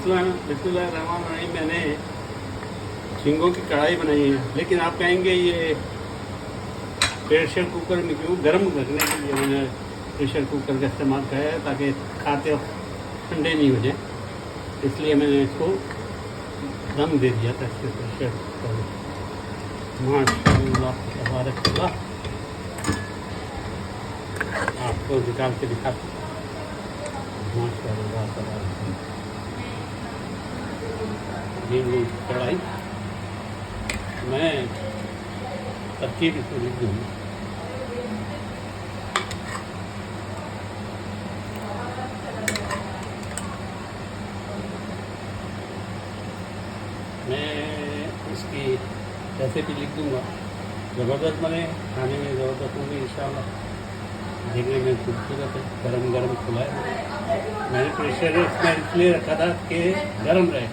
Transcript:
बिस्मिल्लाहिर्रहमानिर्रहीम। मैंने झींगों की कढ़ाई बनाई है, लेकिन आप कहेंगे ये प्रेशर कुकर में क्यों? गर्म रखने के लिए मैंने प्रेशर कुकर का इस्तेमाल किया है, ताकि खाते वक्त ठंडे नहीं हो जाए। इसलिए मैंने इसको दम दे दिया था इसके प्रेशर कुकर में। माशाअल्लाह तबारकल्लाह। आपको निकाल के दिखाता हूँ। माशाअल्लाह तबारकल्लाह। ये कढ़ाई मैं तरकीब इसको लिख दूँगा। मैं इसकी रेसिपी लिख दूँगा। ज़बरदस्त बने, खाने में ज़बरदस्त होंगे इंशाअल्लाह। देखने में खूबसूरत है, गरम गरम खुला है। मैंने प्रेशर इसमें इसलिए रखा था कि गरम रहे।